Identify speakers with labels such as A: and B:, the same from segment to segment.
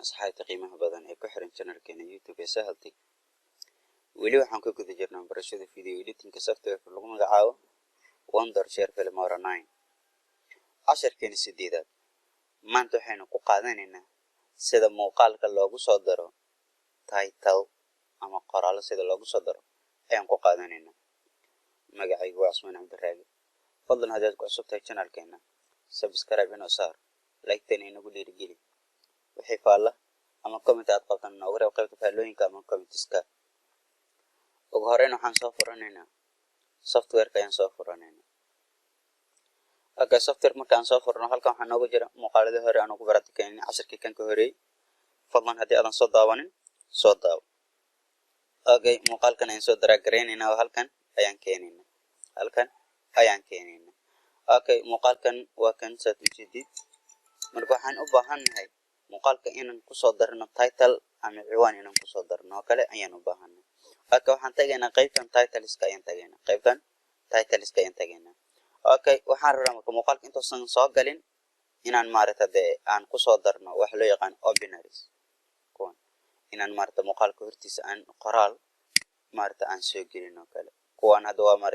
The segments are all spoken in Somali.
A: asxaabta qiimaha badan ee ku xiran channelkeena YouTube ee Sahaltech. Weli waxaan ku guda jirnaa barashada video editing software lagu magacaabo Wondershare Filmora 9. casharkeena sideedaad. Maanta waxaynu ku qaadanaynaa sida muuqaalka loogu soo daro title ama qoraal sida loogu soo daro ayaan ku qaadanaynaa. Magacaygu waa Cusmaan Cabdiraagi. Fadlan haddaad ku cusub tahay channelkeena, subscribe inoo saar, like-tan inagu dhiirigeli. wixii faalla ama comment aad qabtaan noogu reeb qaybta faallooyinka ama commentiska. ugu horeyn waxaan soo furanaynaa software-ka ayaan soo furanaynaa. software markaan soo furno halkan waxaa noogu jira muuqaaladii hore aan ugu baratikaynay casharkii kan ka horeeyay. fadlan haddii aadan soo daawanin soo daawo. muuqaalkan ayaan soo daraagaraynayna oo halkan ayaan keenaynaa. muuqaalkan waa kan saad u jeedid. marka waxaan u baahannahay muuqaalka inaan kusoo darno title ama ciwaan inaan kusoo darno oo kale ayaan u baahannahay. waxaan tagaynaa qaybtan titleska ayaan tagaynaa. waxaan rabaa marka muuqaalka intoosan soo galin inaan aan kusoo darno wax loo yaqaan obinaries. inaan muuqaalka hortiisa aan qoraal aan soo gelin oo kale. kuwaan hadda waa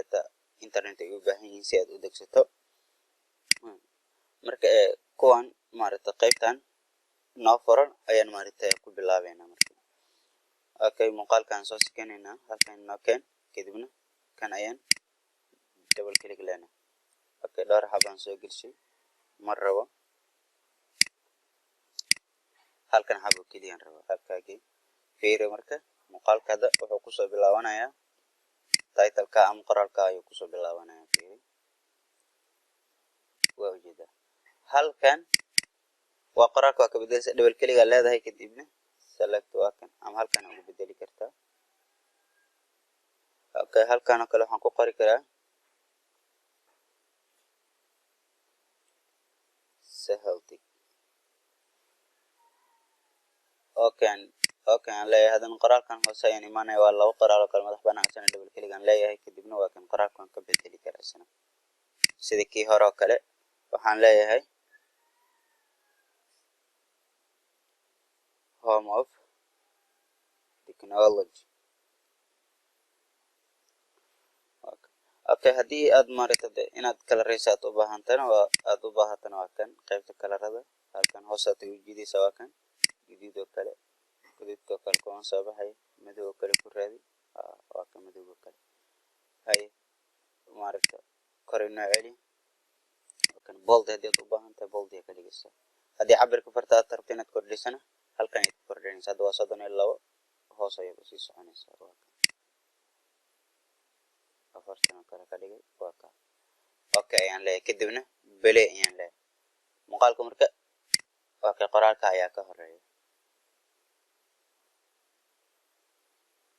A: internet ay u baahan yihiin si aad u degsato. marka kuwaan qaybtan noo furan ayaan ku bilaabeynaa marka. muuqaalkaan soo sikanaynaa halkan noo keen kadibna kan ayaan double click leenahay. dhowr xabaan soo gelshay mar rabo halkan xabo keliyaan rabo halkaagii fiiri. marka muuqaalka hadda wuxuu kusoo bilaabanayaa titleka ama qoraalka ayuu kusoo bilaabanayaa. fiiri waa ujeedaa halkan waa qoraalka waa ka bedeleysa double click leedahay kadibna select waa kan ama halkan ugu bedeli kartaa. halkan oo kale waxaan ku qori karaa Sahaltech. aan leeyahay haddana qoraalkan hoose ayaan imaanaya. waa laba qoraal oo kale madax banaan isna double click aan leeyahay kadibna waa kan qoraalkan ka bedeli karaa isna sida kii hore oo kale. waxaan leeyahay home of technology. haddii aad inaad kala raysaad u baahantana waa kan qaybta kalarada halkan hoosaad u jiidaysa. waa kan guduud oo kale kuwan soo baxay madow oo kale ku raadi. waa kan madow oo kale kor inoo celi. kan bold haddii aad u baahantahay bold ayaa ka dhigaysa. haddii cabirka farta aad rabto inaad kordhisana halkan ayaad ku kordhinaysa. hadda waa 32 hoos ayaad usii soconaysaa. waa kan 40 oo kale ka dhigay. waa kan ayaan leeyahay kadibna play ayaan leeyahay. muuqaalka marka qoraalka ayaa ka horeeya.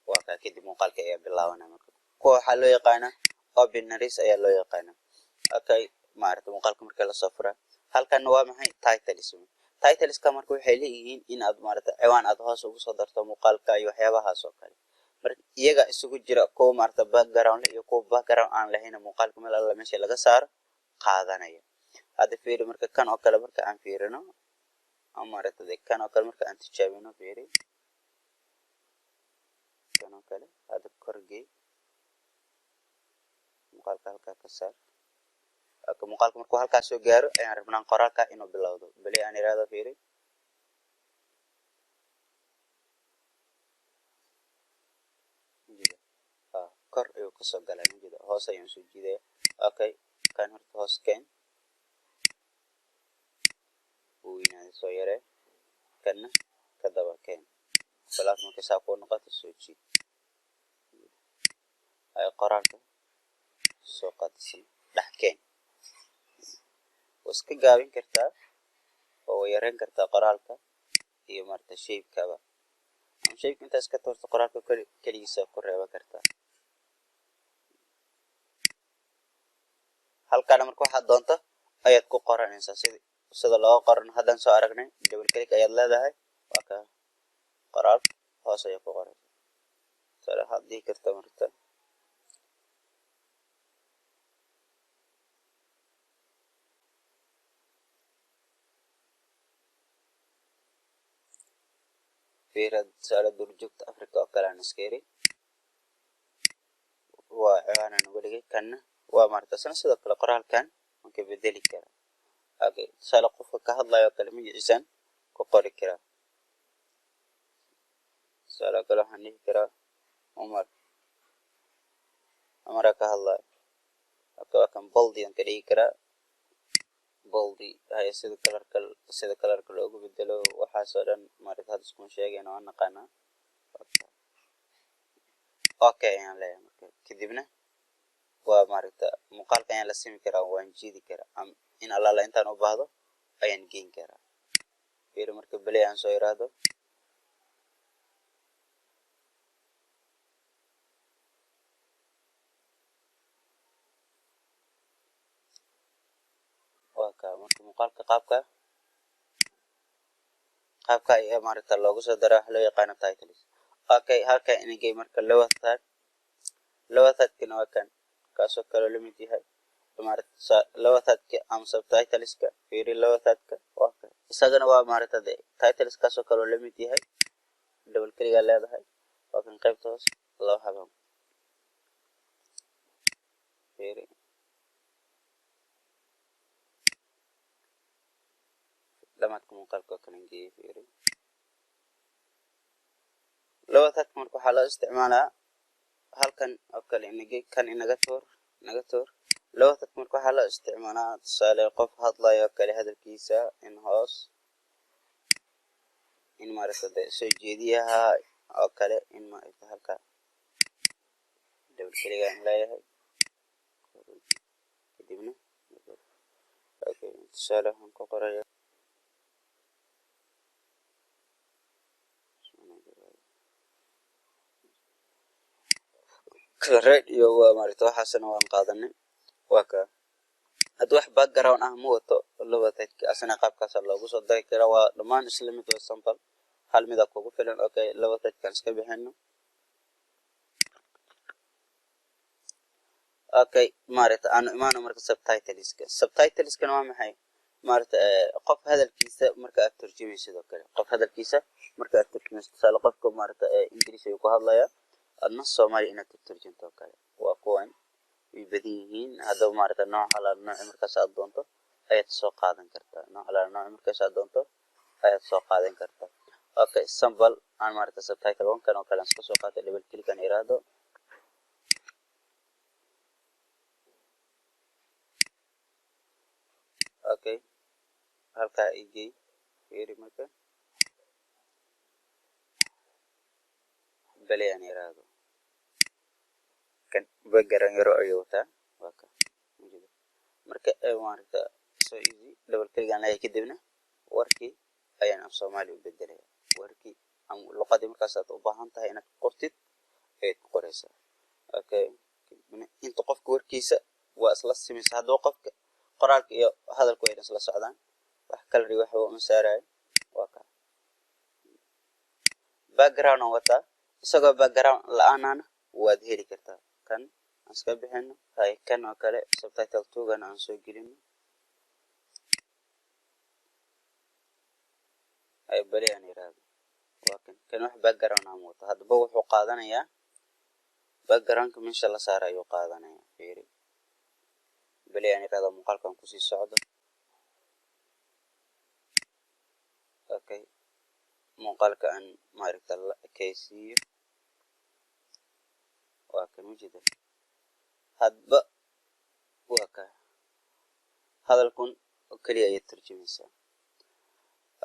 A: waa kadib muuqaalka ayaa bilaabanaya. marka kuwa waxaa loo yaqaanaa obinaries ayaa loo yaqaanaa. muuqaalka marka lasoo furaa halkan waa maxay titleska marka waxay leeyihiin in aad ciwaan aad hoos ugu soo darto muuqaalka iyo waxyaabahaas oo kale. marka iyaga isugu jira kuwa background iyo kuwa background aan lahayn muuqaalka meel alla meesha laga saaro qaadanaya. hadda fiiri marka kan oo kale marka aan fiirino kan oo kale marka aan tijaabino fiiri kan oo kale hadda korgey muuqaalka halkaa ka saar. muuqaalka markuu halkaas soo gaaro ayaan rabnaa qoraalka inuu bilowdo. bali aan iraahdo fiiri kor ayuu kasoo galay hoos ayaan soo jiidaya. kan horta hoos keen uu weynaada soo yaree kanna ka daba keen balaas markay saa kuu noqoto soo jiid. qoraalka soo qaadisi dhex keen. waa iska gaabin kartaa oo yareyn kartaa qoraalka iyo shape-kaba ama shape-ka intaas ka toorto qoraalka keligiisa ku reeba kartaa. halkaana marka waxaad doonto ayaad ku qoranaysaa sida looga qoran. haddaan soo aragnay double click ayaad leedahay. waa ka qoraal hoos ayaa ku qoraysa. sare waxaad dhihi karta marka fiirad tusaale duurjoogta Afrika oo kale aan iska iri waa ciwaan aan uga dhigay kanna waa maaragta sidoo kale qoraalkan waan ka bedeli karaa okay tusaale qofka ka hadlayo kale magaciisaan ku qori karaa tusaale kale waxaan dhihi karaa Umar ka hadlayo waa kan boldi aan ka dhigi karaa boldi haya sida kalarka loogu bedelo waxaasoo dhan maaragta hadda iskuma sheegayna waan naqaanaa okay ayaan leeyahay marka kadibna waa maaragta muuqaalka ayaan la simi karaa waan jiidi karaa in allaala intaan u baahdo ayaan geyn karaa fiiri marka belay aan soo iraahdo marka muuqaalka qaabka ayaa maaragta loogu soo daraa waxa loo yaqaano titles okay halka inagay marka lower third-kana waa kan kaasoo kaloo la mid yahay maaragta lower third-ka ama subtitleska fiiri lower third-ka waa kan isagana waa maaragta titles kaasoo kaloo la mid yahay double kaligaa leedahay waa kan qaybta hoos loo habam fiiri dhamaadka muuqaalka oo kale geeyay fiiri lower third-ka marka waxaa loo isticmaalaa halkan oo kale kan inaga tuur lower third-ka marka waxaa loo isticmaalaa tusaale qof hadlayo kale hadalkiisa in hoos in maaragta soo jeediyaha oo kale in maaragta halka double kaliga aan leeyahay kadibna okay tusaale waxaan ku qorayaa red iyo waa maaragta waxaasna waan qaadanay waa ka hadda wax background ah ma wato lower third-ka asana qaabkaas loogu soo dari karaa waa dhammaan isla mid waa sample hal mid kugu filan okay lower third-kan iska bixino okay maaragta aan imaano marka subtitleska waa maxay maaragta qof hadalkiisa marka aad turjumayso sidoo kale qof hadalkiisa marka aad turjumayso tusaale qofka maaragta English ayuu ku hadlayaa adna Soomaali inaad turjunto kale waa kuwan way badan yihiin hadda maaragta nooc markaas aad doonto ayaad soo qaadan kartaa markaas aad doonto ayaad soo qaadan kartaa okay sample aan maaragta subtitle kan oo kale aan iska soo qaatay double click aan iraado okay halka igey fiiri marka belay aan iraado kan background yaro ayuu wataa waa ka marka maaragta so easy double click aan leeyahay kadibna warkii ayaan af Soomaali u bedelayaa warkii ama luqadii markaas aad u baahan tahay inaad qortid ayaad ku qoraysaa okay inta qofka warkiisa waa isla simaysaa hadduu qofka qoraalka iyo hadalku ay isla socdaan wax kala ri waxa uu saarayo waa ka background wata isagoo background la'aanana waad heli kartaa kan aan iska bixino hay kan oo kale subtitle 2-gana aan soo gelino ay bari aan iraado waa kan wax background aan wato hadba wuxuu qaadanayaa background-ka meesha la saarayo qaadanayaa fiiri bali aan iraado muuqaalkan ku sii socdo okay muuqaalka aan maaragta la ekaysiiyo waa kan wajida hadba waa ka hadalkun kaliya ayaad turjumaysaa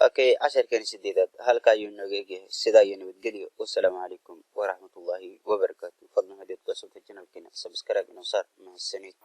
A: okay casharkan sideedaad halka ayuu nooga egyahay sidaa iyo nabadgelyo wassalaamu calaykum waraxmatullaahi wabarakaatu fadlan hadii aad ku cusubtahay channelkeena subscribe inoo saar mahadsanid